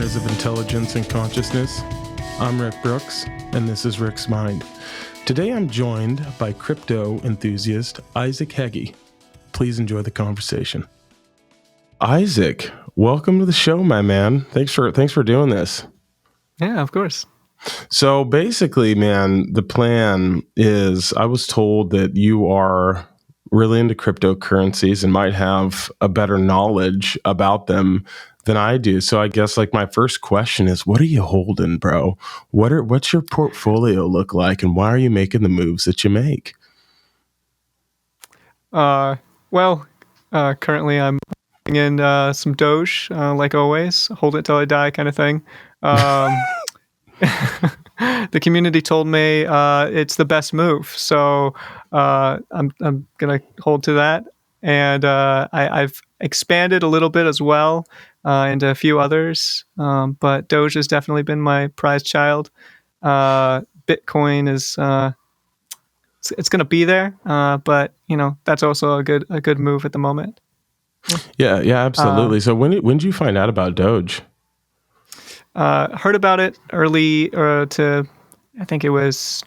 Rise of Intelligence and Consciousness. I'm Rick Brooks, and this is Rick's Mind. Today I'm joined by crypto enthusiast Isaac Hegge. Please enjoy the conversation. Isaac, welcome to the show, my man. Thanks for doing this. Yeah, of course. So basically, man, the plan is I was told that you are really into cryptocurrencies and might have a better knowledge about them than I do. So I guess like my first question is, what are you holding, bro? What's your portfolio look like, and why are you making the moves that you make? Currently I'm in some Doge, like always, hold it till I die kind of thing. The community told me it's the best move, so I'm gonna hold to that. And I've expanded a little bit as well into a few others, but Doge has definitely been my prize child. Bitcoin is it's going to be there, but that's also a good move at the moment. Yeah, absolutely. So when did you find out about Doge? Heard about it early I think it was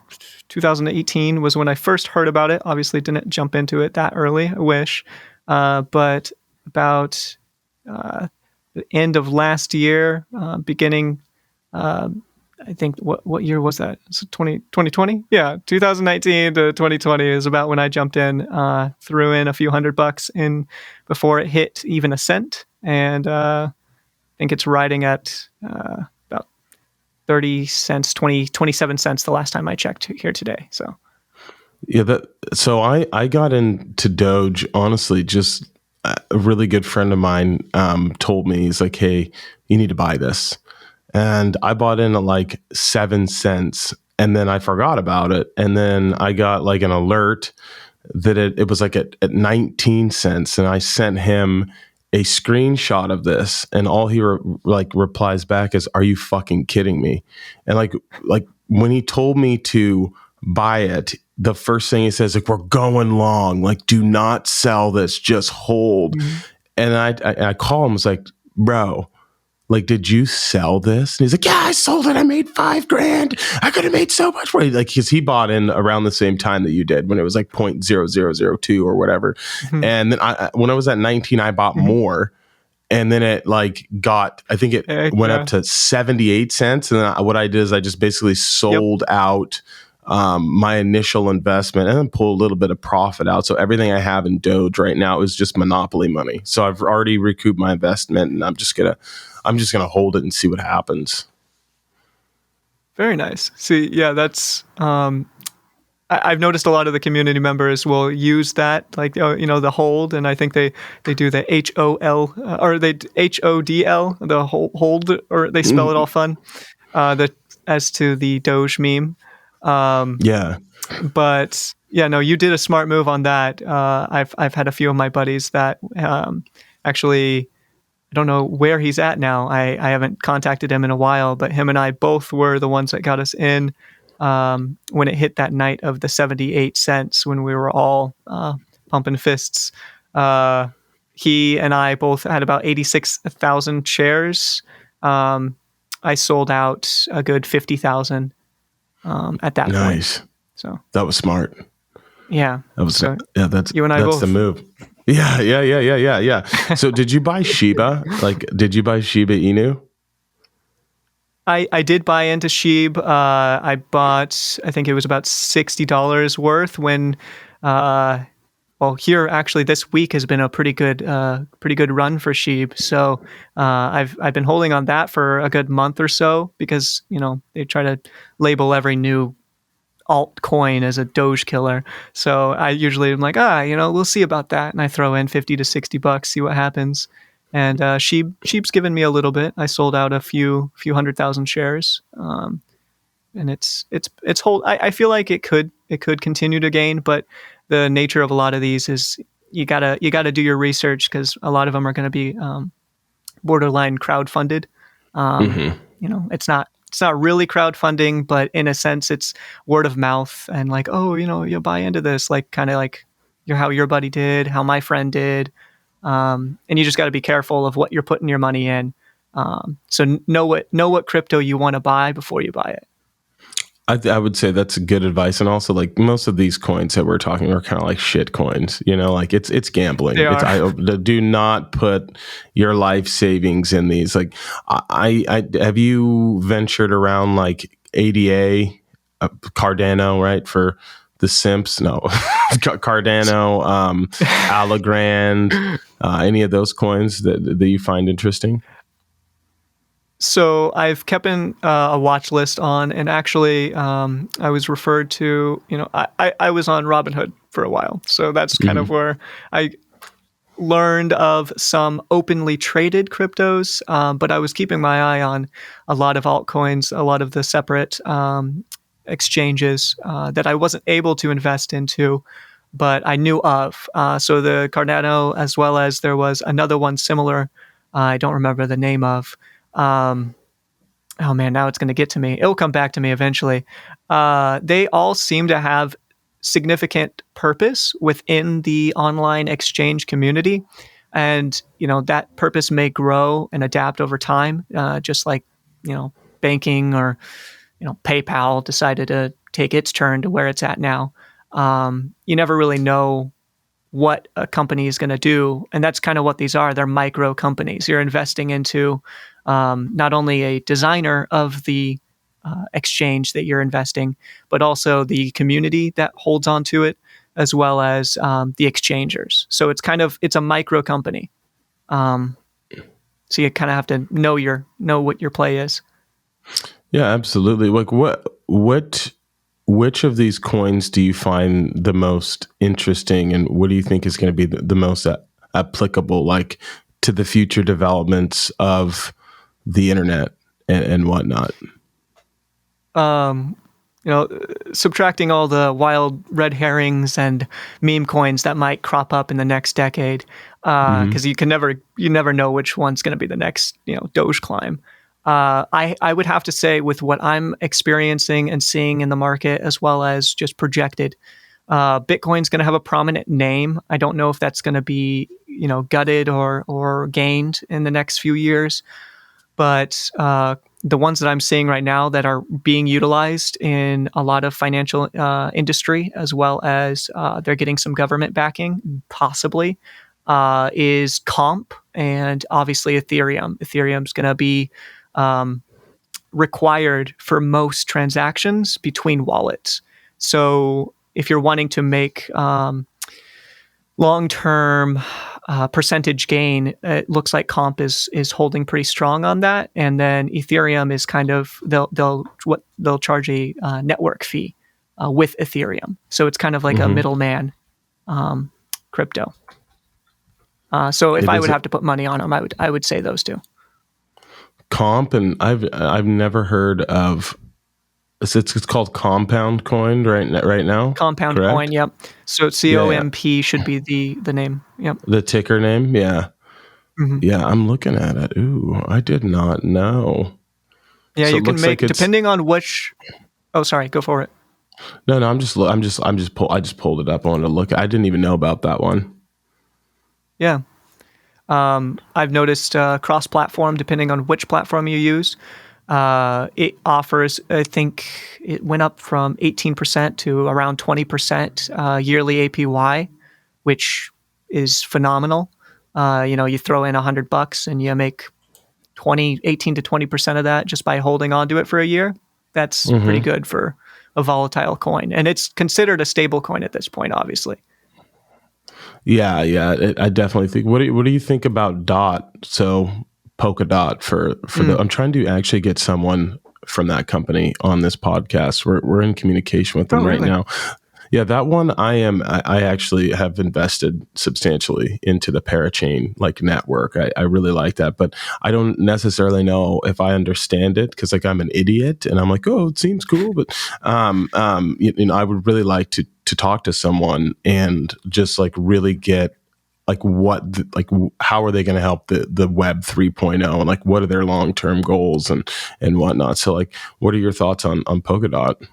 2018 was when I first heard about it. Obviously didn't jump into it that early, I wish. But about the end of last year, beginning, I think, what year was that? So 2020? Yeah, 2019 to 2020 is about when I jumped in, threw in a few $100 in before it hit even a cent. And I think it's riding at about 30 cents, 27 cents the last time I checked here today. So yeah, so I got into Doge, honestly, just a really good friend of mine told me, he's like, hey, you need to buy this. And I bought in at like 7 cents, and then I forgot about it. And then I got like an alert that it was like at 19 cents. And I sent him a screenshot of this, and all he replies back is, "Are you fucking kidding me?" And like when he told me to buy it, the first thing he says, like, "We're going long. Like, do not sell this. Just hold." Mm-hmm. And I call him. I was like, "Bro, like, did you sell this?" And he's like, "Yeah, I sold it. I made $5,000. I could have made so much money." Like, because he bought in around the same time that you did, when it was like 0.0002 or whatever. Mm-hmm. And then when I was at 19, I bought more. And then it like I think it went up to 78 cents. And then what I did is I just basically sold out my initial investment and then pull a little bit of profit out. So everything I have in Doge right now is just monopoly money. So I've already recouped my investment, and I'm just gonna hold it and see what happens. Very nice. See, yeah, that's I've noticed a lot of the community members will use that, like the hold, and I think they do the HOL or they HODL, the hold, or they spell it all fun. As to the Doge meme. Yeah. But yeah, no, you did a smart move on that. I've had a few of my buddies that actually, I don't know where he's at now. I haven't contacted him in a while, but him and I both were the ones that got us in when it hit that night of the 78 cents, when we were all pumping fists. He and I both had about 86,000 shares. I sold out a good 50,000 at that point. Nice. So that was smart. Yeah. That's you and I that's both. the move. Yeah. So did you buy Shiba? Like, did you buy Shiba Inu? I did buy into SHIB. I bought, I think it was about $60 worth when, here actually this week has been a pretty good run for SHIB. So I've been holding on that for a good month or so, because they try to label every new altcoin as a Doge killer. So I usually am like, we'll see about that, and I throw in $50 to $60, see what happens. And SHIB's given me a little bit. I sold out a few 100,000 shares, and it's hold. I feel like it could continue to gain, but the nature of a lot of these is you gotta do your research, because a lot of them are going to be borderline crowdfunded. It's not really crowdfunding, but in a sense, it's word of mouth, and like, you'll buy into this, like kind of like how your buddy did, how my friend did. And you just got to be careful of what you're putting your money in. So know what crypto you want to buy before you buy it. I would say that's good advice, and also like most of these coins that we're talking are kind of like shit coins. You know, like it's They gambling. It's are. I do not put your life savings in these. Like I have you ventured around like ADA, Cardano, right, for the simps? No, Cardano, Allegrand, any of those coins that you find interesting? So I've kept a watch list on, and actually, I was referred to. I was on Robinhood for a while, so that's kind of Hmm. where I learned of some openly traded cryptos. But I was keeping my eye on a lot of altcoins, a lot of the separate exchanges that I wasn't able to invest into, but I knew of. So the Cardano, as well as there was another one similar. I don't remember the name of. Um, oh man, now it's going to get to me. It'll come back to me eventually. They all seem to have significant purpose within the online exchange community, and that purpose may grow and adapt over time, just like banking or PayPal decided to take its turn to where it's at now. You never really know what a company is going to do. And that's kind of what these are. They're micro companies. You're investing into not only a designer of the exchange that you're investing, but also the community that holds on to it, as well as the exchangers. So it's a micro company. Um, so you kind of have to know what your play is. Yeah, absolutely. Like which of these coins do you find the most interesting, and what do you think is going to be the most applicable, like to the future developments of the internet and whatnot? Um, Subtracting all the wild red herrings and meme coins that might crop up in the next decade, Hmm. because you never know which one's going to be the next, Doge climb. I would have to say, with what I'm experiencing and seeing in the market, as well as just projected, Bitcoin's going to have a prominent name. I don't know if that's going to be, gutted or gained in the next few years, but the ones that I'm seeing right now that are being utilized in a lot of financial industry, as well as they're getting some government backing, possibly, is Comp and obviously Ethereum. Ethereum's going to be um, required for most transactions between wallets. So if you're wanting to make long-term percentage gain, it looks like Comp is holding pretty strong on that, and then Ethereum is kind of they'll charge a network fee with Ethereum, so it's kind of like a Hmm. middleman crypto. So if It I is would a have to put money on them, I would say those two. comp, and I've never heard of. It's called Compound Coin right now, Compound coin, correct? yep. So Yeah, yeah. COMP should be the name. Yep. The ticker name, yeah. Hmm. Yeah, I'm looking at it. Ooh, I did not know. Yeah, So you it can looks like make, it's depending on which. Oh, sorry, go for it. no, no. I just pulled it up. I wanted to look. I didn't even know about that one. Yeah. I've noticed cross-platform, depending on which platform you use. It offers, I think it went up from 18% to around 20% yearly APY, which is phenomenal. You throw in $100 and you make 18 to 20% of that just by holding on to it for a year. That's pretty Hmm. good for a volatile coin. And it's considered a stable coin at this point, obviously. Yeah, yeah. I definitely think. What do you think about Dot? So Polkadot for the. Mm. I'm trying to actually get someone from that company on this podcast. We're in communication with Oh, them right really? now. Yeah, that one I actually have invested substantially into the parachain like network. I really like that, but I don't necessarily know if I understand it because like I'm an idiot and I'm like, oh, it seems cool, but I would really like to talk to someone and just like really get like how are they going to help the web 3.0 and like what are their long-term goals and whatnot. So like, what are your thoughts on Polkadot?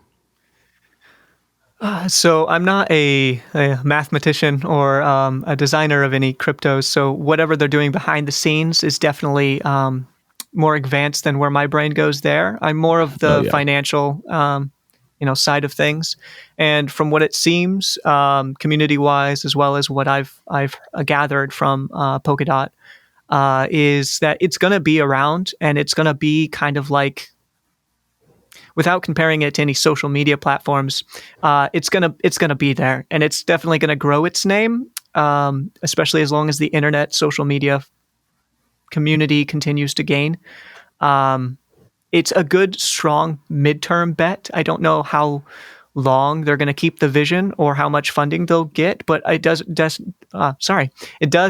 So I'm not a mathematician or a designer of any cryptos. So whatever they're doing behind the scenes is definitely more advanced than where my brain goes there. I'm more of Oh the yeah. financial, side of things. And from what it seems, community-wise, as well as what I've gathered from Polkadot, is that it's going to be around, and it's going to be kind of like, without comparing it to any social media platforms, it's gonna be there, and it's definitely going to grow its name, especially as long as the internet social media community continues to gain. Um, it's a good, strong midterm bet. I don't know how long they're going to keep the vision or how much funding they'll get, but it does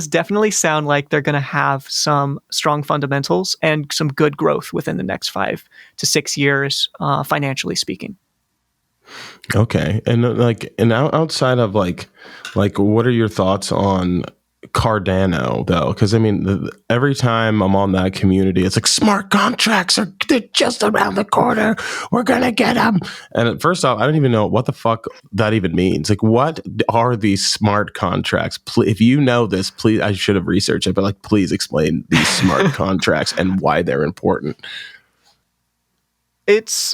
definitely sound like they're going to have some strong fundamentals and some good growth within the next 5 to 6 years, financially speaking. Okay. And outside of what are your thoughts on Cardano though? Because I mean, every time I'm on that community, it's like smart contracts they're just around the corner. We're gonna get them. And first off, I don't even know what the fuck that even means. Like, what are these smart contracts? If you know this, please. I should have researched it, but like, please explain these smart contracts and why they're important. It's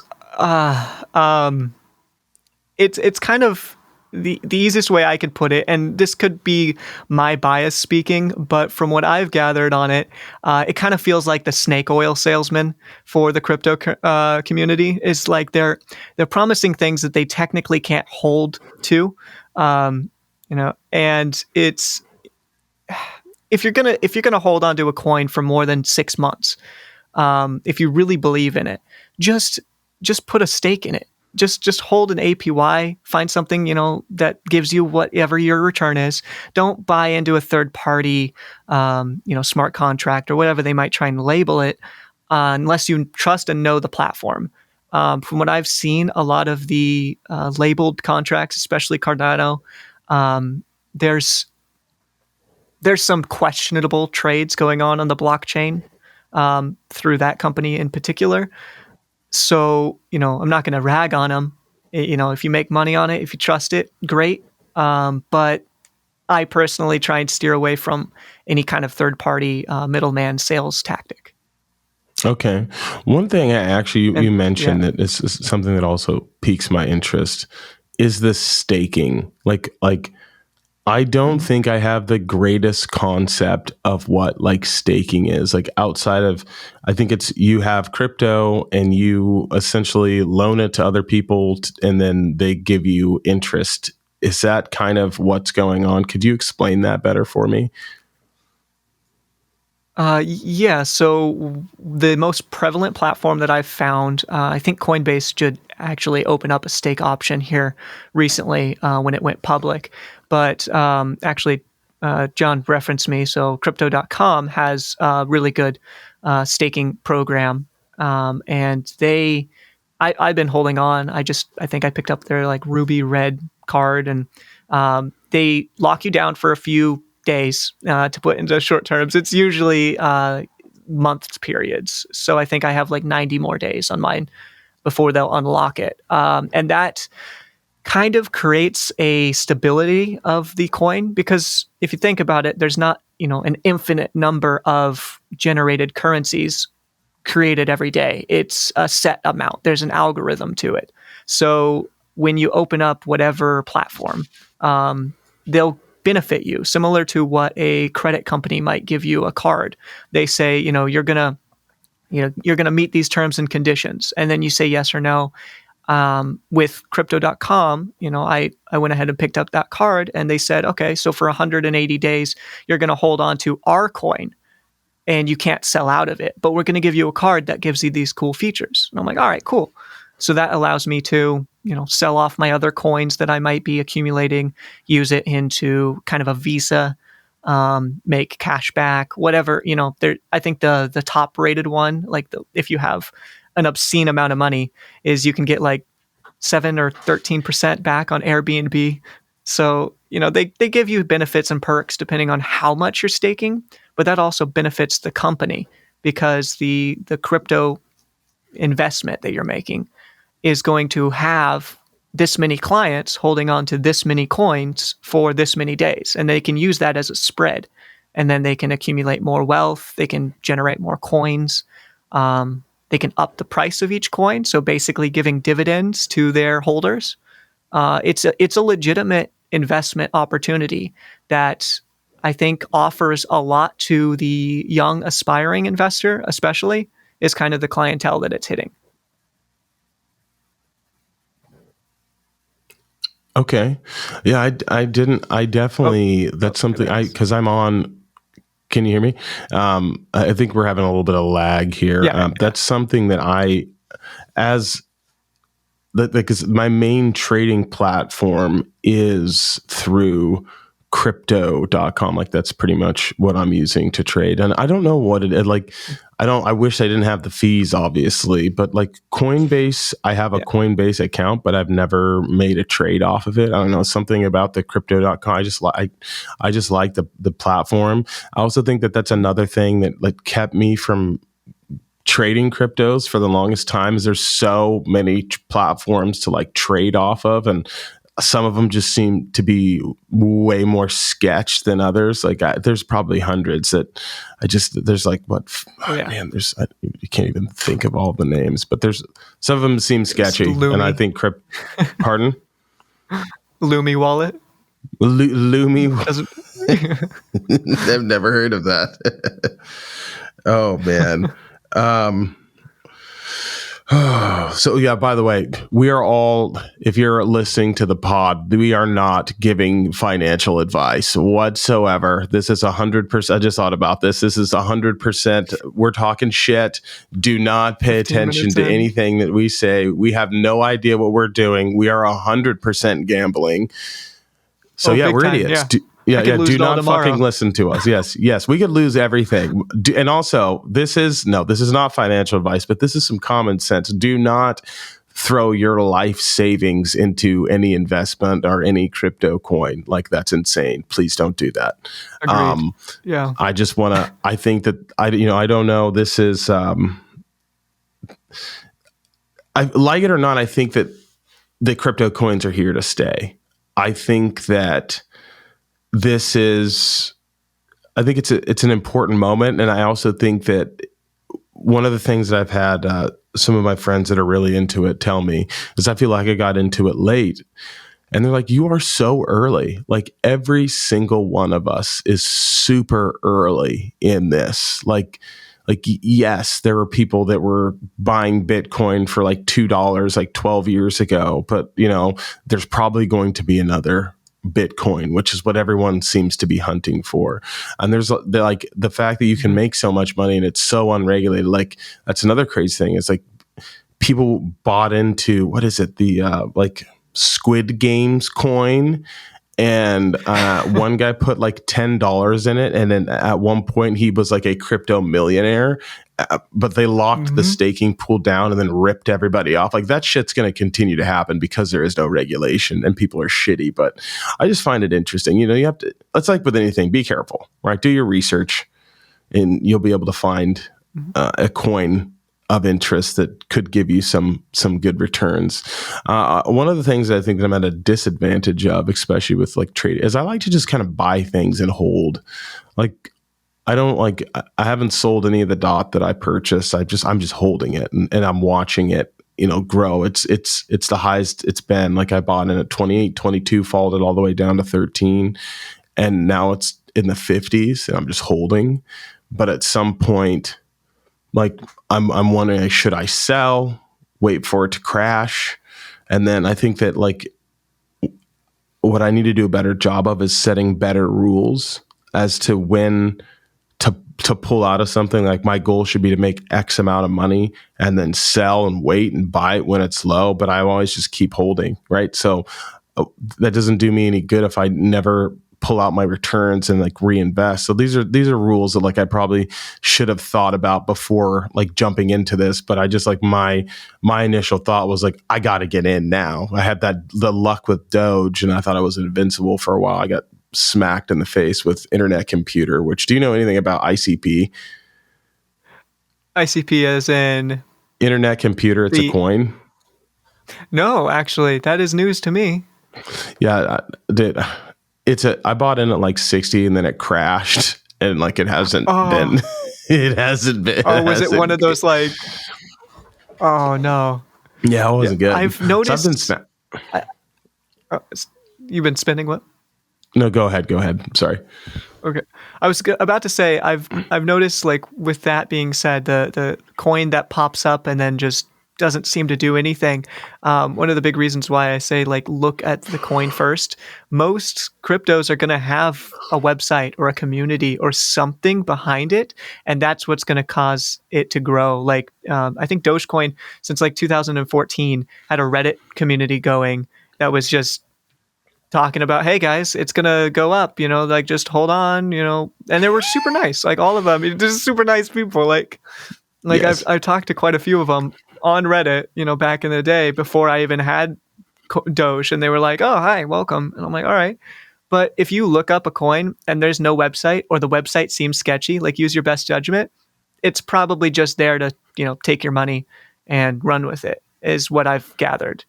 it's kind of the easiest way I could put it, and this could be my bias speaking, but from what I've gathered on it, it kind of feels like the snake oil salesman for the crypto community. Is like they're promising things that they technically can't hold to, and it's, if you're gonna hold on to a coin for more than 6 months, if you really believe in it, just put a stake in it. Just hold an APY, find something, that gives you whatever your return is. Don't buy into a third party, smart contract or whatever they might try and label it, unless you trust and know the platform. From what I've seen, a lot of the labeled contracts, especially Cardano, there's some questionable trades going on the blockchain, through that company in particular. So, I'm not going to rag on them. If you make money on it, if you trust it, great. But I personally try and steer away from any kind of third-party middleman sales tactic. Okay. One thing you mentioned Yeah. that is something that also piques my interest is the staking. Like I don't think I have the greatest concept of what like staking is. Like outside of, I think it's, you have crypto and you essentially loan it to other people and then they give you interest. Is that kind of what's going on? Could you explain that better for me? Yeah, so the most prevalent platform that I've found, I think Coinbase should actually open up a stake option here recently, when it went public. But actually, John referenced me, so Crypto.com has a really good staking program. And I've been holding on. I think I picked up their like Ruby Red card, and they lock you down for a few days to put into short terms. It's usually month periods. So I think I have like 90 more days on mine before they'll unlock it. And that kind of creates a stability of the coin, because if you think about it, there's not, an infinite number of generated currencies created every day. It's a set amount. There's an algorithm to it. So when you open up whatever platform, they'll benefit you, similar to what a credit company might give you a card. They say, you're gonna meet these terms and conditions, and then you say yes or no. With Crypto.com, I went ahead and picked up that card, and they said, okay, so for 180 days, you're going to hold on to our coin, and you can't sell out of it, but we're going to give you a card that gives you these cool features. And I'm like, all right, cool. So that allows me to, sell off my other coins that I might be accumulating, use it into kind of a Visa, make cash back, whatever, I think the top rated one, like if you have an obscene amount of money, is you can get like 7 or 13% back on Airbnb. So, they give you benefits and perks depending on how much you're staking, but that also benefits the company, because the crypto investment that you're making is going to have this many clients holding on to this many coins for this many days, and they can use that as a spread, and then they can accumulate more wealth, they can generate more coins. They can up the price of each coin, so basically giving dividends to their holders. It's a legitimate investment opportunity that I think offers a lot to the young aspiring investor, especially, is kind of the clientele that it's hitting. Okay. Yeah, I didn't, I definitely, that's something because I'm on, can you hear me? I think we're having a little bit of lag here. Yeah, That's something that because my main trading platform is through crypto.com. Like that's pretty much what I'm using to trade. And I don't know what it like. I wish I didn't have the fees, obviously, but like Coinbase, I have a Coinbase account, but I've never made a trade off of it. I don't know, something about the crypto.com. I just like the platform. I also think that that's another thing that like kept me from trading cryptos for the longest time, is there's so many platforms to like trade off of, and some of them just seem to be way more sketch than others. Like there's probably hundreds that there's like man, you can't even think of all the names, but there's some of them seem sketchy. And I think pardon? Lumi wallet. Lumi. I've never heard of that. Oh man. So yeah, by the way, we are all, if you're listening to the pod, we are not giving financial advice whatsoever. This is 100%. I just thought about this. This is 100%. We're talking shit. Do not pay attention to anything that we say. We have no idea what we're doing. We are 100% gambling. So yeah, we're idiots. Yeah. Do not fucking listen to us. Yes, we could lose everything. And also, this is not financial advice, but this is some common sense. Do not throw your life savings into any investment or any crypto coin. Like that's insane. Please don't do that. Agreed. I think that I don't know. This is, I like it or not, I think that the crypto coins are here to stay. I think that it's an important moment. And I also think that one of the things that I've had some of my friends that are really into it tell me is I feel like I got into it late. And they're like, you are so early. Like every single one of us is super early in this. Like, yes, there were people that were buying Bitcoin for like $2 like 12 years ago, but there's probably going to be another Bitcoin, which is what everyone seems to be hunting for. And there's like the fact that you can make so much money and it's so unregulated. Like that's another crazy thing. It's like people bought into, what is it? The like Squid Games coin. And one guy put like $10 in it. And then at one point he was like a crypto millionaire, but they locked the staking pool down and then ripped everybody off. Like that shit's going to continue to happen because there is no regulation and people are shitty. But I just find it interesting. You have to, it's like with anything, be careful, right? Do your research and you'll be able to find a coin of interest that could give you some good returns. One of the things that I think that I'm at a disadvantage of, especially with like trading, is I like to just kind of buy things and hold. Like I haven't sold any of the DOT that I purchased. I'm just holding it and I'm watching it, grow. It's the highest it's been. Like I bought in at 28, 22, followed it all the way down to 13, and now it's in the 50s, and I'm just holding. But at some point, like I'm wondering, should I sell, wait for it to crash? And then I think that like what I need to do a better job of is setting better rules as to when to pull out of something. Like my goal should be to make X amount of money and then sell and wait and buy it when it's low. But I always just keep holding, right? So that doesn't do me any good if I never pull out my returns and like reinvest. So these are rules that like I probably should have thought about before like jumping into this. But I just like my initial thought was like, I got to get in now. I had the luck with Doge and I thought I was invincible for a while. I got smacked in the face with Internet Computer, which, do you know anything about ICP? ICP as in? Internet Computer, it's a coin. No, actually, that is news to me. Yeah, I bought in at like 60 and then it crashed and like it hasn't been. It hasn't been. Or It was it one hasn't. of those like, oh no? Yeah, it Yeah, wasn't good. I've So I've been. noticed. I, uh, you've been spinning what? No, go ahead. Go ahead. Sorry. Okay, I was about to say I've noticed, like, with that being said, the coin that pops up and then just doesn't seem to do anything. One of the big reasons why I say, like, look at the coin first. Most cryptos are going to have a website or a community or something behind it, and that's what's going to cause it to grow. Like, I think Dogecoin, since like 2014, had a Reddit community going that was just talking about, hey guys, it's gonna go up, like, just hold on, and they were super nice, like, all of them, just super nice people, like I've Yes. I've talked to quite a few of them on Reddit, back in the day before I even had Doge, and they were like, oh, hi, welcome, and I'm like, all right. But if you look up a coin and there's no website, or the website seems sketchy, like, use your best judgment. It's probably just there to, take your money and run with it, is what I've gathered.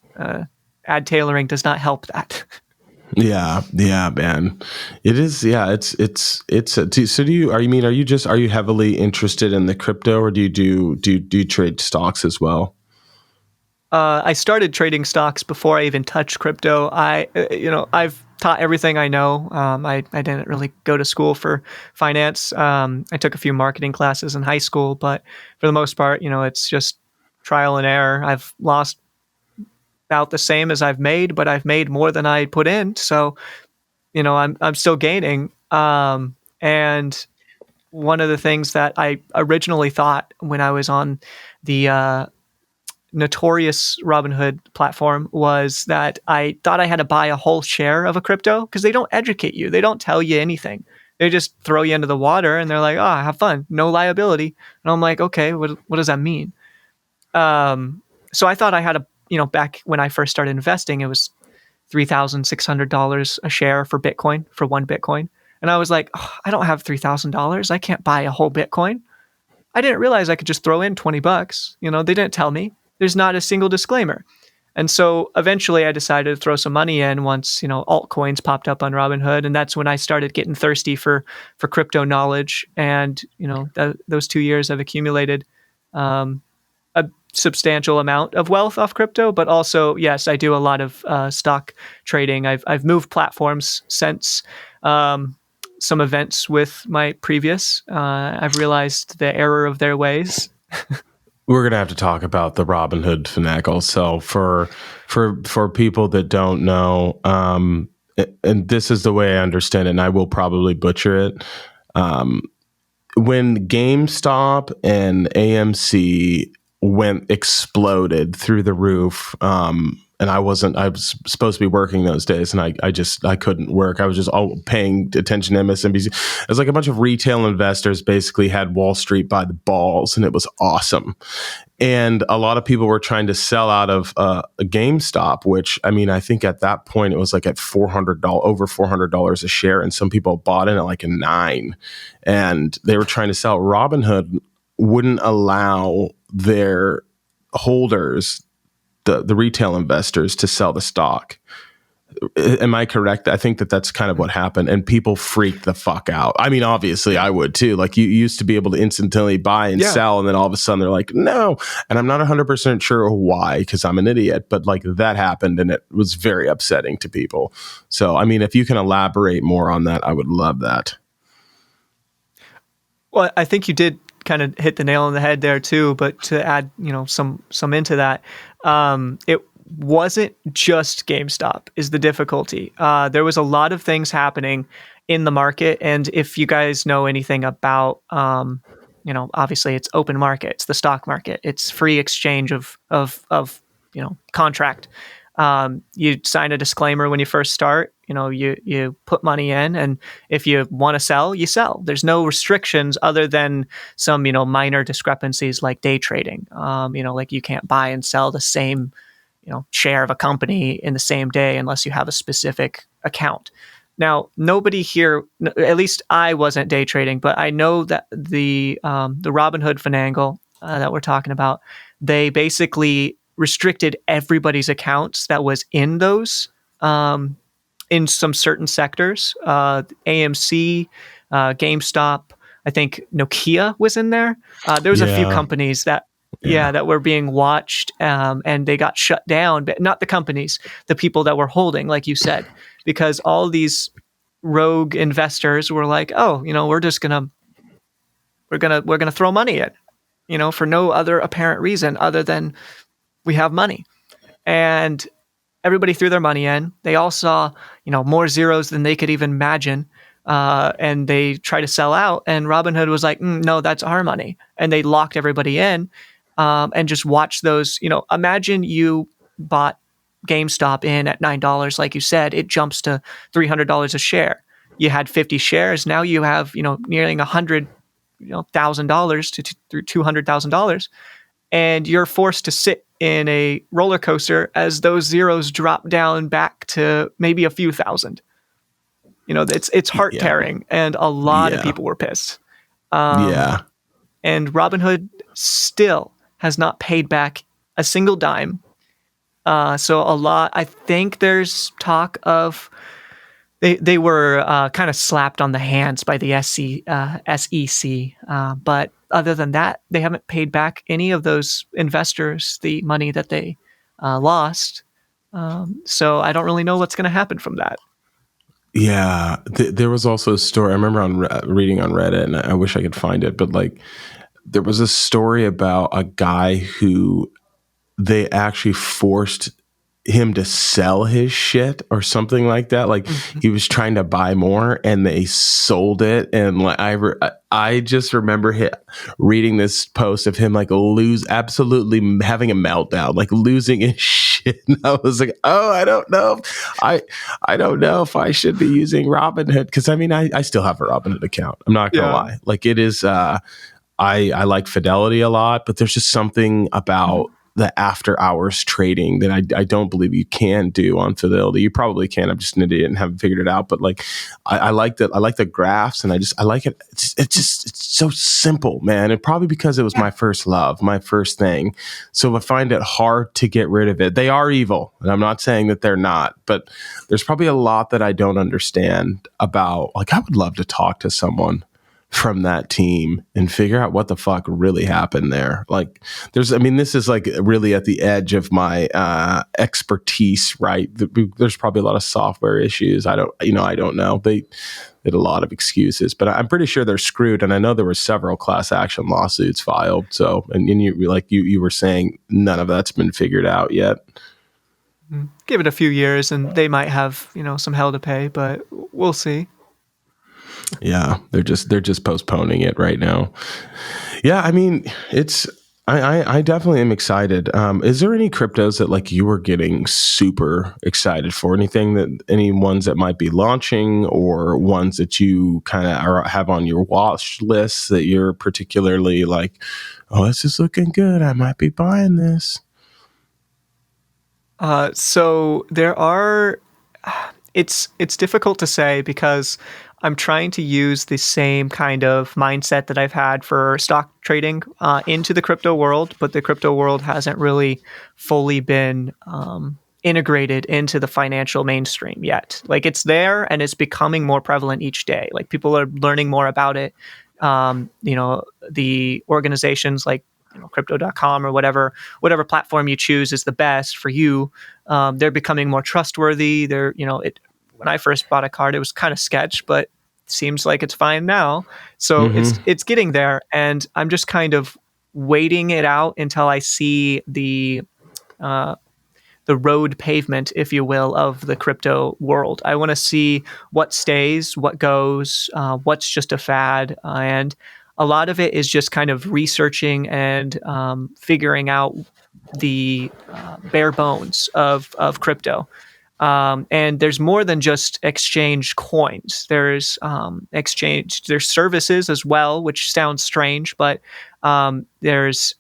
Ad tailoring does not help that. Yeah, yeah, man. It is. Yeah, so are you heavily interested in the crypto, or do you trade stocks as well? I started trading stocks before I even touched crypto. I've taught everything I know. I didn't really go to school for finance. I took a few marketing classes in high school, but for the most part, it's just trial and error. I've lost about the same as I've made, but I've made more than I put in. So, I'm still gaining. And one of the things that I originally thought when I was on the notorious Robinhood platform was that I thought I had to buy a whole share of a crypto, because they don't educate you. They don't tell you anything. They just throw you into the water and they're like, oh, have fun, no liability. And I'm like, okay, what does that mean? So I thought I had back when I first started investing, it was $3,600 a share for Bitcoin, for one Bitcoin. And I was like, oh, I don't have $3,000. I can't buy a whole Bitcoin. I didn't realize I could just throw in $20. They didn't tell me. There's not a single disclaimer. And so eventually I decided to throw some money in once, altcoins popped up on Robinhood. And that's when I started getting thirsty for crypto knowledge. And, those 2 years I've accumulated a substantial amount of wealth off crypto. But also, yes, I do a lot of stock trading. I've moved platforms since some events with my previous. I've realized the error of their ways. We're gonna have to talk about the Robinhood finagle. So for people that don't know, and this is the way I understand it, and I will probably butcher it. When GameStop and AMC exploded through the roof, and I was supposed to be working those days, and I couldn't work. I was just all paying attention to MSNBC. It was like a bunch of retail investors basically had Wall Street by the balls, and it was awesome. And a lot of people were trying to sell out of a GameStop, which, I mean, I think at that point it was like at over $400 a share, and some people bought in at like a $9, and they were trying to sell. Robinhood wouldn't allow their holders, the retail investors, to sell the stock. Am I correct? I think that's kind of what happened, and people freaked the fuck out. I mean, obviously I would too. Like, you used to be able to instantly buy and sell, and then all of a sudden they're like, no. And I'm not 100% sure why, because I'm an idiot, but like, that happened, and it was very upsetting to people. So, I mean, if you can elaborate more on that, I would love that. Well, I think you did kind of hit the nail on the head there too. But to add, some into that, it wasn't just GameStop is the difficulty. There was a lot of things happening in the market, and if you guys know anything about, obviously it's open market, it's the stock market, it's free exchange of contract. You sign a disclaimer when you first start. You put money in, and if you want to sell, you sell. There's no restrictions other than some minor discrepancies like day trading. Like, you can't buy and sell the same share of a company in the same day unless you have a specific account. Now, nobody here, at least I wasn't day trading, but I know that the Robinhood finagle that we're talking about, they basically restricted everybody's accounts that was in those in some certain sectors. AMC, GameStop, I think Nokia was in there. There was a few Yeah. companies that, Yeah. that were being watched, and they got shut down, but not the companies, the people that were holding, like you said, because all these rogue investors were like, oh, we're just we're gonna throw money in, for no other apparent reason other than we have money. And everybody threw their money in. They all saw, more zeros than they could even imagine. And they tried to sell out. And Robinhood was like, no, that's our money. And they locked everybody in, and just watched those. Imagine you bought GameStop in at $9, like you said, it jumps to $300 a share. You had 50 shares. Now you have, nearing $100,000 to through $200,000, and you're forced to sit in a roller coaster as those zeros drop down back to maybe a few thousand. It's heart Yeah. tearing, and a lot of Yeah. people were pissed. Um, Yeah. and Robinhood still has not paid back a single dime. So a lot. I think there's talk of they were kind of slapped on the hands by the SEC, but other than that, they haven't paid back any of those investors the money that they lost. So I don't really know what's going to happen from that. Yeah. There was also a story I remember reading on Reddit, and I wish I could find it, but like there was a story about a guy who they actually forced him to sell his shit or something like that. Like Mhm. he was trying to buy more and they sold it. And like I just remember reading this post of him like absolutely having a meltdown, like losing his shit. And I was like, oh, I don't know. I don't know if I should be using Robinhood. Cause I mean, I still have a Robinhood account. I'm not going to Yeah. lie. Like it is, I like Fidelity a lot, but there's just something about the after hours trading that I don't believe you can do on Fidelity. You probably can. I'm just an idiot and haven't figured it out. But like, I like that. I like the graphs, and I like it. It's so simple, man. And probably because it was my first love, my first thing. So I find it hard to get rid of it. They are evil, and I'm not saying that they're not, but there's probably a lot that I don't understand about. Like, I would love to talk to someone from that team and figure out what the fuck really happened there. Like this is like really at the edge of my expertise, right? There's probably a lot of software issues. I don't know. They did a lot of excuses, but I'm pretty sure they're screwed. And I know there were several class action lawsuits filed. So, and you were saying none of that's been figured out yet. Give it a few years, and they might have some hell to pay, but we'll see. Yeah, they're just postponing it right now. Yeah, I mean, I definitely am excited. Is there any cryptos that like you were getting super excited for? Any ones that might be launching, or ones that you kind of have on your watch list that you're particularly like, oh, this is looking good, I might be buying this? So there are. It's difficult to say because I'm trying to use the same kind of mindset that I've had for stock trading into the crypto world, but the crypto world hasn't really fully been integrated into the financial mainstream yet. Like it's there and it's becoming more prevalent each day. Like people are learning more about it. The organizations like crypto.com or whatever platform you choose is the best for you. They're becoming more trustworthy. When I first bought a card, it was kind of sketch, but it seems like it's fine now. So it's getting there, and I'm just kind of waiting it out until I see the road pavement, if you will, of the crypto world. I want to see what stays, what goes, what's just a fad, and a lot of it is just kind of researching and figuring out the bare bones of crypto. And there's more than just exchange coins. There's there's services as well, which sounds strange, but there's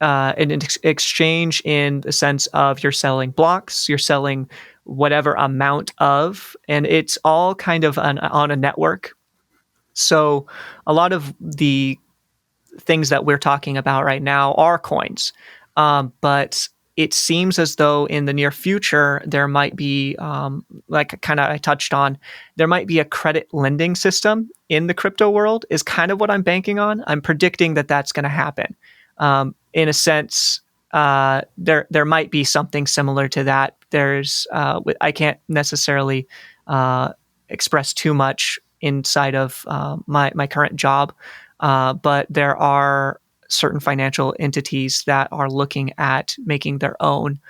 an exchange in the sense of you're selling blocks, you're selling whatever amount of, and it's all kind of on a network. So a lot of the things that we're talking about right now are coins. But it seems as though in the near future there might be, like kind of I touched on, there might be a credit lending system in the crypto world. Is kind of what I'm banking on. I'm predicting that that's going to happen. In a sense, there might be something similar to that. There's I can't necessarily express too much inside of my current job, but there are certain financial entities that are looking at making their own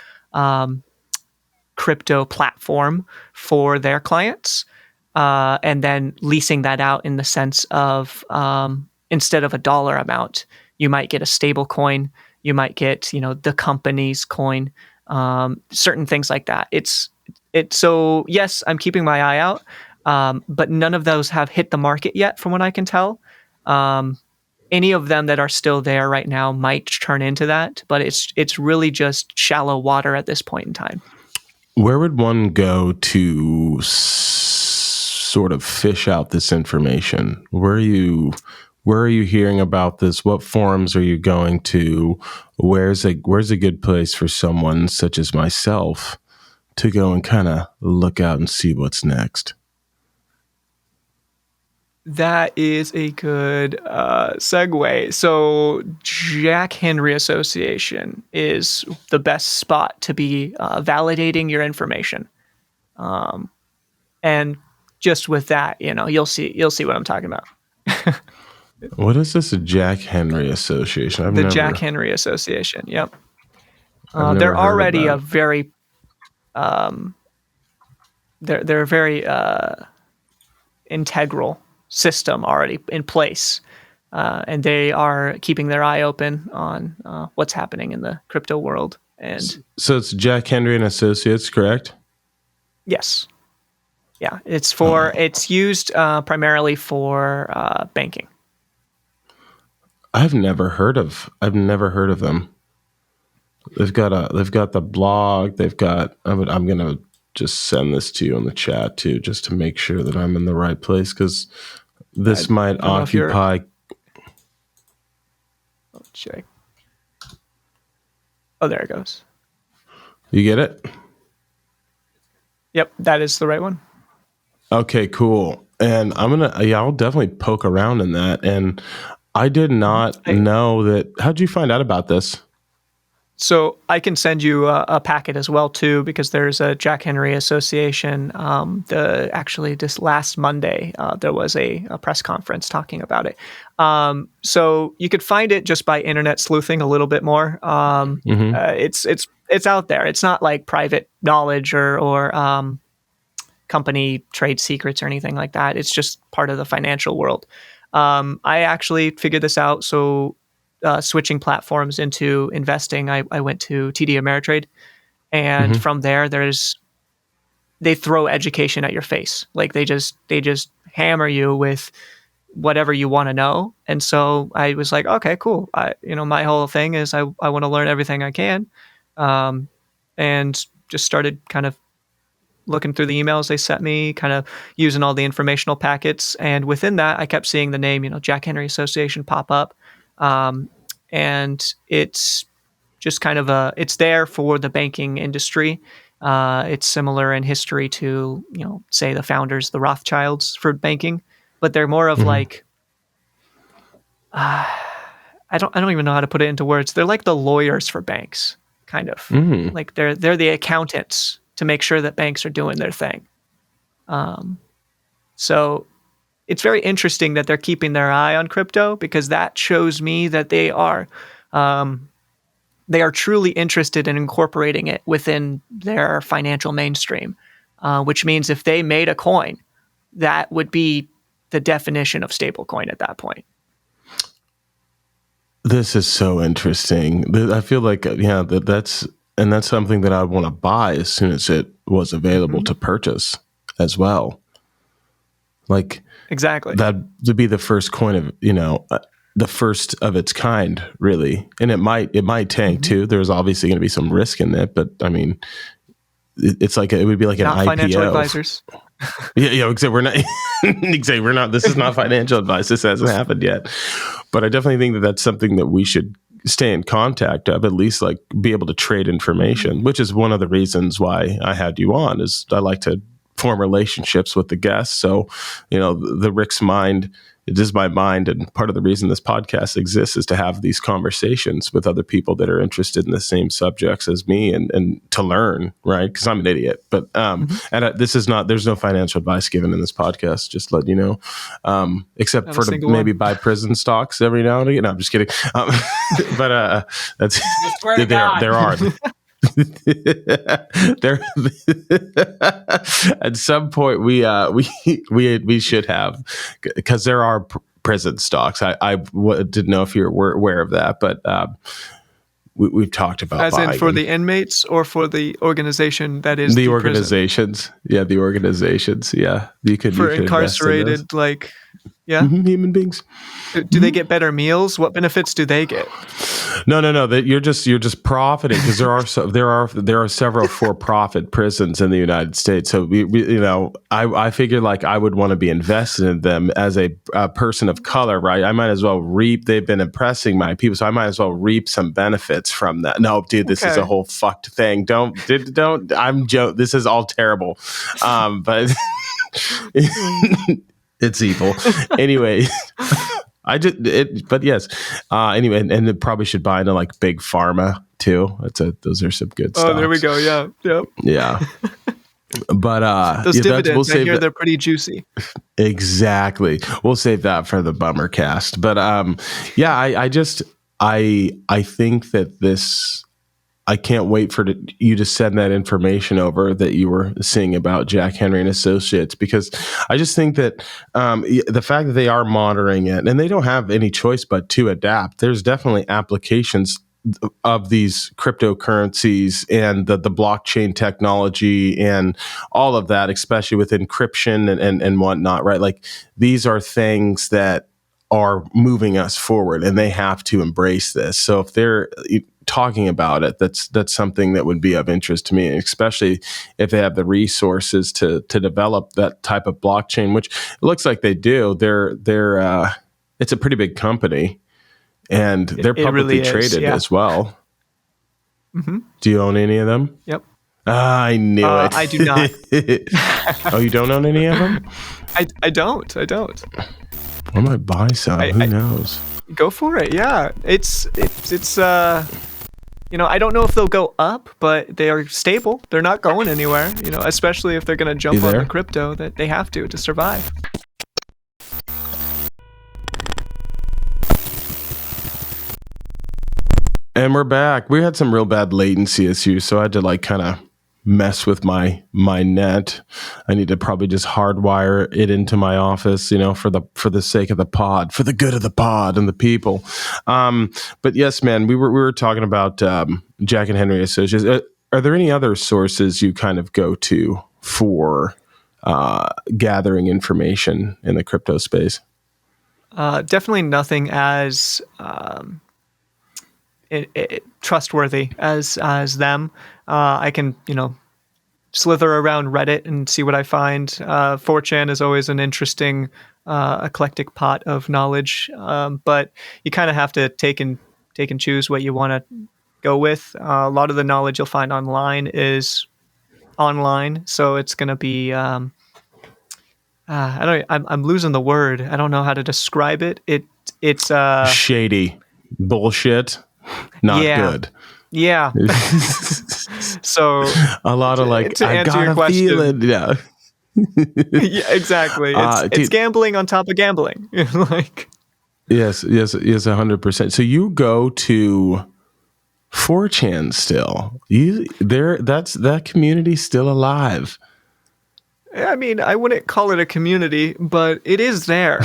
crypto platform for their clients, and then leasing that out in the sense of, instead of a dollar amount, you might get a stable coin, you might get, the company's coin, certain things like that. So yes, I'm keeping my eye out, but none of those have hit the market yet, from what I can tell. Any of them that are still there right now might turn into that, but it's really just shallow water at this point in time. Where would one go to sort of fish out this information? Where are you hearing about this? What forums are you going to? Where's a good place for someone such as myself to go and kind of look out and see what's next? That is a good segue. So Jack Henry Association is the best spot to be validating your information. And just with that, you'll see what I'm talking about. What is this, a Jack Henry Association? Jack Henry Association. Yep. They're already a very they're a very integral system already in place, and they are keeping their eye open on what's happening in the crypto world. And so it's Jack Henry and Associates, correct? Yes. Yeah, it's used primarily for banking. I've never heard of them. They've got the blog. I'm gonna just send this to you in the chat too, just to make sure that I'm in the right place, because this might occupy. I'll check. Oh, there it goes. You get it? Yep, that is the right one. Okay, cool. And I'll definitely poke around in that. And I did not know that. How'd you find out about this? So I can send you a packet as well too, because there's a Jack Henry Association. Actually, this last Monday, there was a press conference talking about it. So you could find it just by internet sleuthing a little bit more. It's out there. It's not like private knowledge or company trade secrets or anything like that. It's just part of the financial world. I actually figured this out. So switching platforms into investing, I went to TD Ameritrade, and from there, they throw education at your face. Like they just hammer you with whatever you want to know. And so I was like, okay, cool. My whole thing is I want to learn everything I can, and just started kind of looking through the emails they sent me, kind of using all the informational packets. And within that, I kept seeing the name, Jack Henry Association pop up. And it's just kind of it's there for the banking industry. It's similar in history to, say the founders, the Rothschilds for banking, but they're more of like, I don't even know how to put it into words. They're like the lawyers for banks, kind of. Like they're the accountants to make sure that banks are doing their thing. So it's very interesting that they're keeping their eye on crypto, because that shows me that they are truly interested in incorporating it within their financial mainstream, which means if they made a coin, that would be the definition of stablecoin at that point. This is so interesting. I feel like, that's something that I want to buy as soon as it was available to purchase as well. Like, exactly. That would be the first coin of, the first of its kind, really. And it might tank too. There's obviously going to be some risk in it, but I mean, it would be like not an IPO. Financial advisors. Yeah, except we're not. Except we're not. This is not financial advice. This hasn't happened yet. But I definitely think that that's something that we should stay in contact of, at least like be able to trade information, which is one of the reasons why I had you on. Is I like to form relationships with the guests. So, the Rick's Mind, it is my mind. And part of the reason this podcast exists is to have these conversations with other people that are interested in the same subjects as me and to learn, right? Because I'm an idiot. But, this is not, there's no financial advice given in this podcast, just letting you know, except for to maybe buy prison stocks every now and again. No, I'm just kidding. But that's, there are. There, at some point we should have, because there are prison stocks. I didn't know if you were aware of that, but we've talked about as in for the inmates or for the organization that is the organizations. Prison. Yeah, the organizations. Yeah, you could incarcerated human beings. Do they get better meals? What benefits do they get? No. That you're just profiting, because there are several for-profit prisons in the United States. So I figured like I would want to be invested in them as a person of color, right? I might as well reap. They've been impressing my people, so I might as well reap some benefits from that. No, dude, this is a whole fucked thing. Don't. I'm joking. This is all terrible, but. It's evil. Anyway, but yes. Anyway, and it probably should buy into like big pharma too. Those are some good stocks. Oh, there we go. Yeah. Yep. Yeah. But those dividends, I hear they're pretty juicy. Exactly. We'll save that for the bummer cast. But I think that this. I can't wait for you to send that information over that you were seeing about Jack Henry and Associates, because I just think that the fact that they are monitoring it, and they don't have any choice but to adapt. There's definitely applications of these cryptocurrencies and the blockchain technology and all of that, especially with encryption and whatnot, right? Like, these are things that are moving us forward, and they have to embrace this. So if they're talking about it, that's something that would be of interest to me, especially if they have the resources to develop that type of blockchain, which it looks like they do. They're it's a pretty big company, and they're publicly traded as well. Mm-hmm. Do you own any of them? Yep. I knew it. I do not. Oh, you don't own any of them? I don't. I might buy some. Who knows? Go for it. Yeah, it's I don't know if they'll go up, but they are stable. They're not going anywhere. Especially if they're going to jump on the crypto, that they have to survive. And we're back. We had some real bad latency issues, so I had to kind of mess with my net. I need to probably just hardwire it into my office, for the sake of the pod, for the good of the pod and the people. But yes, man, we were talking about Jack and Henry Associates. Are there any other sources you kind of go to for gathering information in the crypto space? Definitely nothing as trustworthy as them. I can, slither around Reddit and see what I find. 4chan is always an interesting, eclectic pot of knowledge, but you kind of have to take and choose what you want to go with. A lot of the knowledge you'll find online is online, so it's going to be. I'm losing the word. I don't know how to describe it. It's shady bullshit. Not good. Yeah. So a lot of to answer your question, feeling, yeah. Yeah, exactly. It's gambling on top of gambling. Yes, 100%. So you go to 4chan still. That community's still alive. I mean, I wouldn't call it a community, but it is there.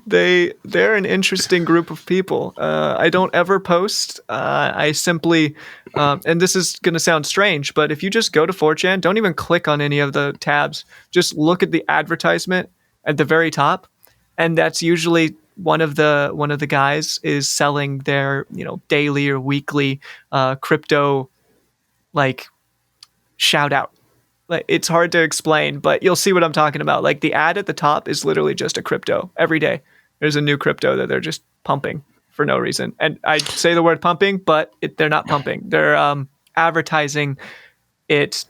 They're an interesting group of people. I don't ever post. I simply, and this is going to sound strange, but if you just go to 4chan, don't even click on any of the tabs. Just look at the advertisement at the very top, and that's usually one of the guys is selling their daily or weekly crypto shout out. It's hard to explain, but you'll see what I'm talking about. The ad at the top is literally just a crypto. Every day there's a new crypto that they're just pumping for no reason. And I say the word pumping, but they're not pumping. They're advertising it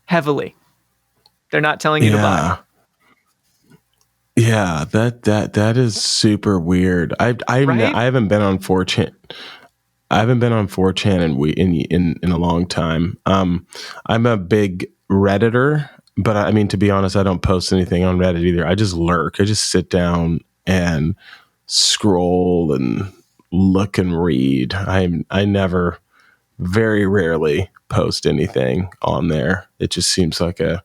heavily. They're not telling you to buy. Yeah. Yeah, that is super weird. Right? I haven't been on 4chan. I haven't been on 4chan in a long time. I'm a big Redditor, but I mean, to be honest, I don't post anything on Reddit either. I just lurk. I just sit down and scroll and look and read. I never, very rarely post anything on there. It just seems like a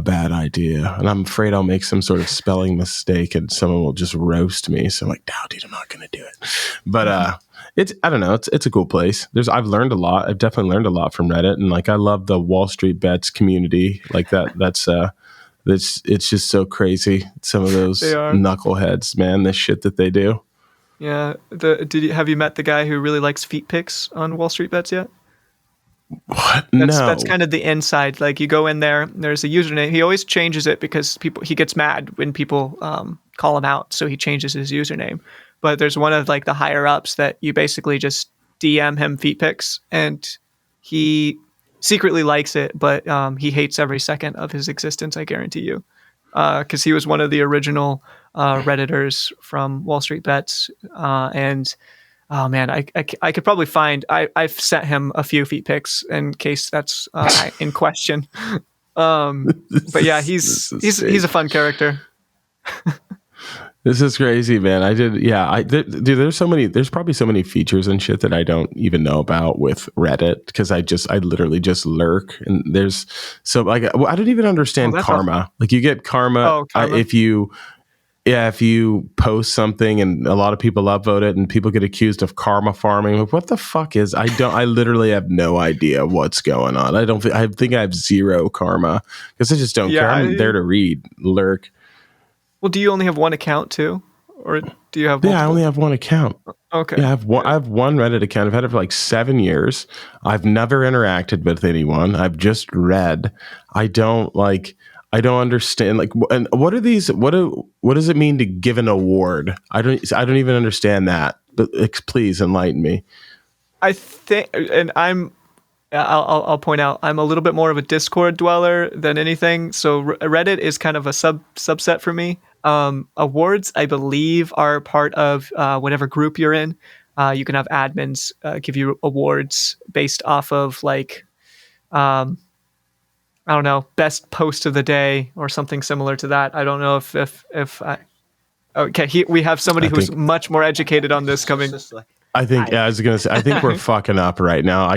bad idea, and I'm afraid I'll make some sort of spelling mistake and someone will just roast me. So I'm like, no, dude, I'm not going to do it. But it's, I don't know, it's a cool place. I've learned a lot. I've definitely learned a lot from Reddit, and like I love the Wall Street Bets community. Like that's it's just so crazy. Some of those knuckleheads, man, the shit that they do. Yeah. Have you met the guy who really likes feet pics on Wall Street Bets yet? What? That's kind of the inside. Like you go in there, there's a username. He always changes it because he gets mad when people call him out, so he changes his username. But there's one of like the higher ups that you basically just DM him feet pics, and he secretly likes it, but he hates every second of his existence. I guarantee you, because he was one of the original Redditors from Wall Street Bets, and oh man, I could probably find. I've sent him a few feet pics in case that's in question. But yeah, he's a fun character. This is crazy, man. Dude, there's probably so many features and shit that I don't even know about with Reddit, because I literally just lurk, and there's so like, I don't even understand karma. Awesome. Like you get karma, if you post something and a lot of people upvote it and people get accused of karma farming. Like, what the fuck is, I literally have no idea what's going on. I think I have zero karma because I just don't care. I'm there to read, lurk. Well, do you only have one account too? Or do you have multiple? Yeah, I only have one account. Okay. Yeah, I have one Reddit account. I've had it for like 7 years. I've never interacted with anyone. I've just read. I don't understand, like, and what are these? What does it mean to give an award? I don't even understand that. But please enlighten me. I think, and I'll point out, I'm a little bit more of a Discord dweller than anything. So Reddit is kind of a subset for me. Awards, I believe, are part of whatever group you're in. You can have admins give you awards based off of like, I don't know, best post of the day or something similar to that. I don't know if I, okay, we have somebody who's much more educated on this coming. I think I was gonna say, I think we're fucking up right now. So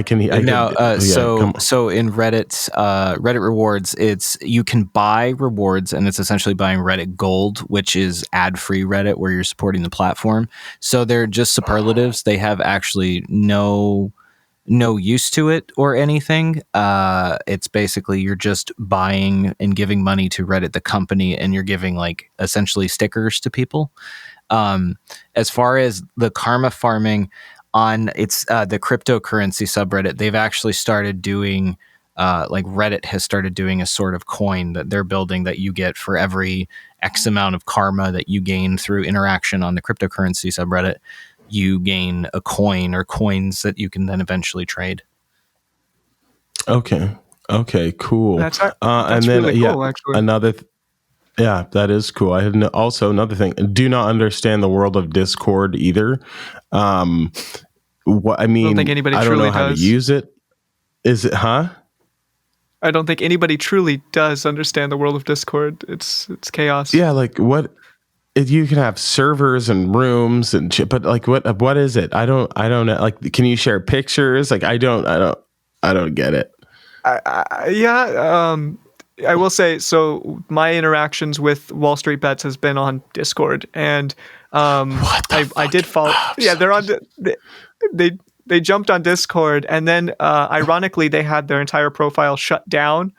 in Reddit's Reddit rewards, you can buy rewards, and it's essentially buying Reddit Gold, which is ad-free Reddit where you're supporting the platform. So they're just superlatives. They have actually no use to it or anything. It's basically you're just buying and giving money to Reddit, the company, and you're giving like essentially stickers to people. As far as the karma farming on the cryptocurrency subreddit, they've actually started doing like Reddit has started doing a sort of coin that they're building that you get for every X amount of karma that you gain through interaction on the cryptocurrency subreddit. You gain a coin or coins that you can then eventually trade. Okay, cool. That's and then really cool, actually. Yeah, that is cool. I had also another thing. Do not understand the world of Discord either. What I mean, I don't think anybody I don't know how to use it. Is it? Huh? I don't think anybody truly does understand the world of Discord. It's chaos. Yeah, like what? You can have servers and rooms and shit, but like what is it? I don't know. Like, can you share pictures? Like, I don't get it. I will say, so my interactions with Wall Street Bets has been on Discord, and I did follow. Yeah, they're on. They jumped on Discord, and then ironically, they had their entire profile shut down,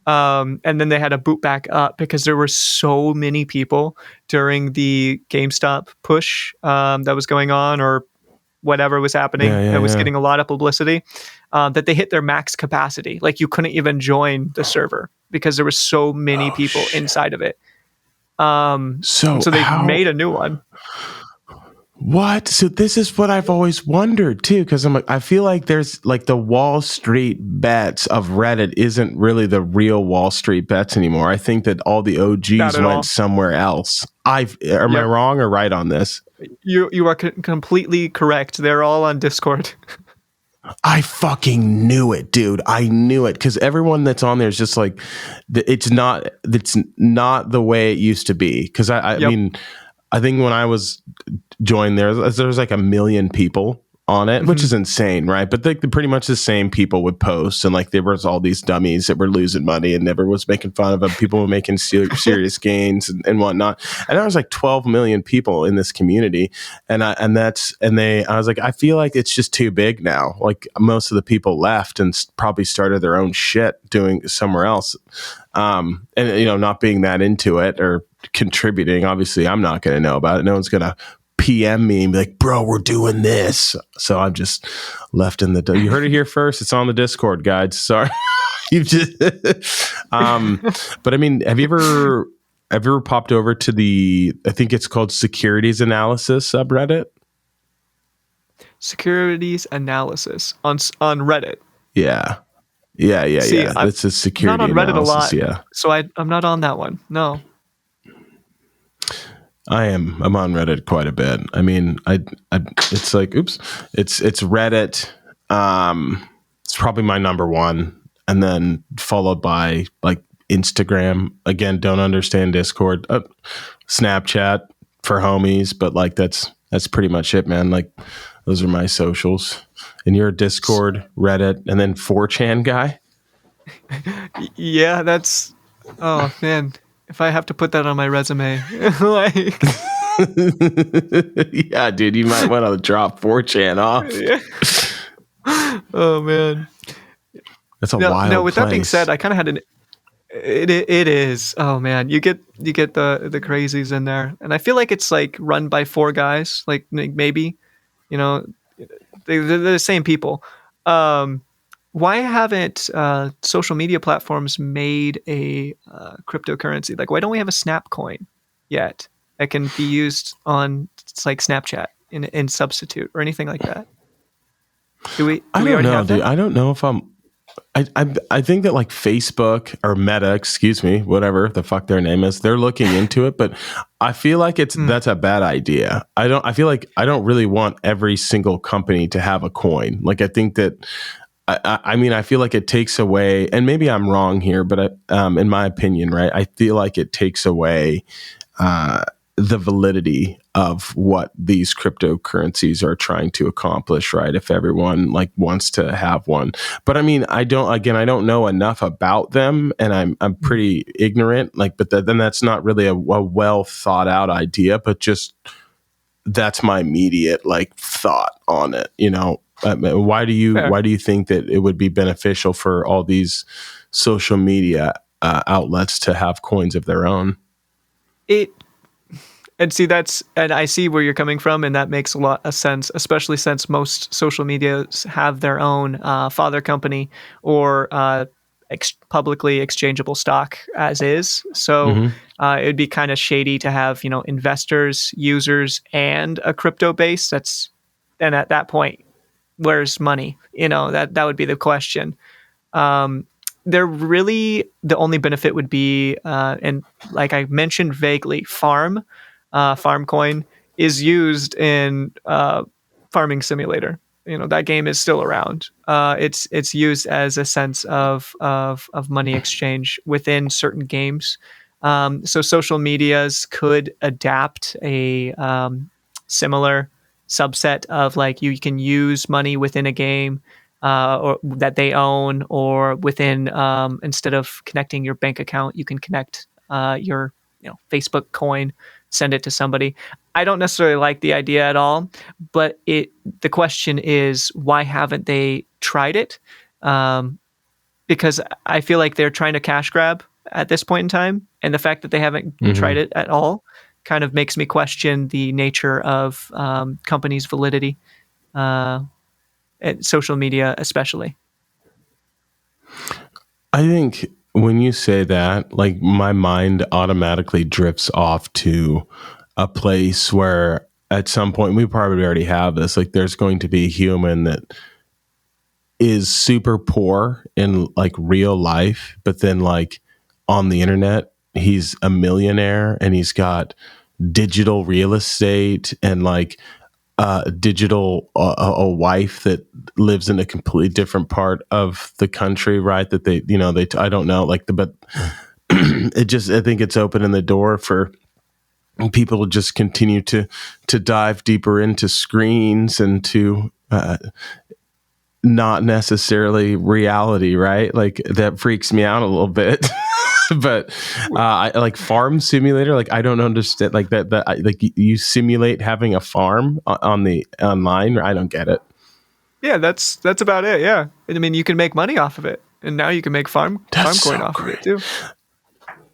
and then they had to boot back up because there were so many people during the GameStop push that was going on, or whatever was happening. It was getting a lot of publicity. That they hit their max capacity. Like, you couldn't even join the server because there were so many people inside of it. So they made a new one. What? So this is what I've always wondered too, because I'm like, I feel like there's like the Wall Street bets of Reddit isn't really the real Wall Street bets anymore. I think that all the Not OGs at went all. somewhere else. Am I Yep. wrong or right on this? You are completely correct. They're all on Discord. I fucking knew it, dude. I knew it because everyone that's on there is just like, it's not the way it used to be. Because I Yep. mean, I think when I was joined there was like 1 million people on it, which is insane, right? But like pretty much the same people would post, and like there was all these dummies that were losing money and never was making fun of them. People were making serious gains and whatnot. And there was like 12 million people in this community, I was like, I feel like it's just too big now. Like most of the people left and probably started their own shit doing somewhere else. And not being that into it or contributing, obviously I'm not going to know about it. No one's going to PM me and be like, bro, we're doing this. So I'm just left in the you heard it here first. It's on the Discord, guys. Sorry. You just but I mean, have you ever popped over to the, I think it's called securities analysis subreddit? Securities analysis on Reddit. Yeah. See, Yeah. It's a security not on Reddit analysis. a lot. Yeah. So I'm not on that one. No. I'm on Reddit quite a bit. I mean, it's like, oops, it's Reddit. It's probably my number one, and then followed by like Instagram. Again, don't understand Discord, Snapchat for homies, but like that's pretty much it, man. Like those are my socials. And you're a Discord, Reddit, and then 4chan guy. Yeah, that's. Oh man, if I have to put that on my resume, like. Yeah, dude, you might want to drop 4chan off. Yeah. Oh man. That's a wild No, with place. that being said, I kind of had an. It is. Oh man, you get the crazies in there, and I feel like it's like run by 4 guys, like maybe, they're the same people. Why haven't social media platforms made a cryptocurrency? Like, why don't we have a Snap coin yet that can be used on like Snapchat in substitute or anything like that? Do we don't know, dude. that? I don't know if I think that like Facebook or Meta, excuse me, whatever the fuck their name is, they're looking into it, but I feel like that's a bad idea. I feel like I don't really want every single company to have a coin. Like I think that I mean, I feel like it takes away, and maybe I'm wrong here, but in my opinion, right, I feel like it takes away the validity of what these cryptocurrencies are trying to accomplish, right? If everyone like wants to have one. But I mean, I don't know enough about them, and I'm pretty ignorant, like, but then that's not really a well thought out idea, but just that's my immediate like thought on it, why do you think that it would be beneficial for all these social media outlets to have coins of their own? And I see where you're coming from, and that makes a lot of sense, especially since most social medias have their own father company or publicly exchangeable stock as is. So it'd be kind of shady to have, investors, users, and a crypto base. And at that point, where's money? That would be the question. They're really, the only benefit would be, and like I mentioned vaguely, Farm coin is used in Farming Simulator. That game is still around. It's used as a sense of money exchange within certain games. So social medias could adapt a similar subset of like you can use money within a game or that they own, or within instead of connecting your bank account, you can connect your Facebook coin, send it to somebody. I don't necessarily like the idea at all, but the question is, why haven't they tried it? Because I feel like they're trying to cash grab at this point in time, and the fact that they haven't tried it at all kind of makes me question the nature of companies' validity, at social media especially. I think when you say that, like my mind automatically drifts off to a place where at some point, we probably already have this, like there's going to be a human that is super poor in like real life, but then like on the internet, he's a millionaire and he's got digital real estate and like digital a wife that lives in a completely different part of the country, right? That they, I don't know, like but it just, I think it's opening the door for people to just continue to dive deeper into screens and to not necessarily reality, right? Like that freaks me out a little bit. But I like Farm Simulator. Like I don't understand. Like that. Like you simulate having a farm on the online. I don't get it. Yeah, that's about it. Yeah, I mean, you can make money off of it, and now you can make farm coin off of it too.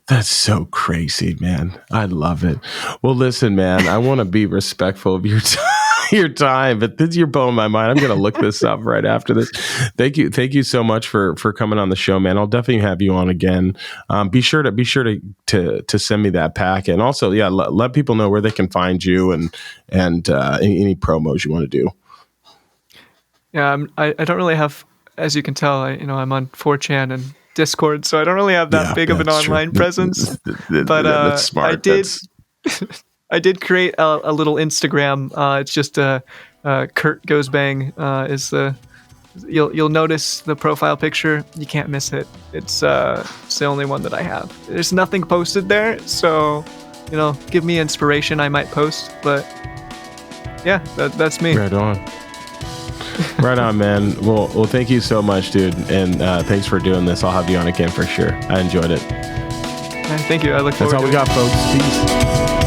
That's so crazy, man. I love it. Well, listen, man, I want to be respectful of your time, but you're blowing my mind. I'm going to look this up right after this. Thank you so much for coming on the show, man. I'll definitely have you on again. Be sure to send me that pack, and also, yeah, let people know where they can find you and any promos you want to do. Yeah, I don't really have, as you can tell, I'm on 4chan and Discord, so I don't really have that big of an online presence. But that's smart. I did create a little Instagram. It's just Kurt Goes Bang is the. You'll notice the profile picture. You can't miss it. It's the only one that I have. There's nothing posted there, so give me inspiration. I might post, but yeah, that's me. Right on. Right on, man. Well, thank you so much, dude, and thanks for doing this. I'll have you on again for sure. I enjoyed it. Thank you. I look forward to it. That's all we got, folks. Peace.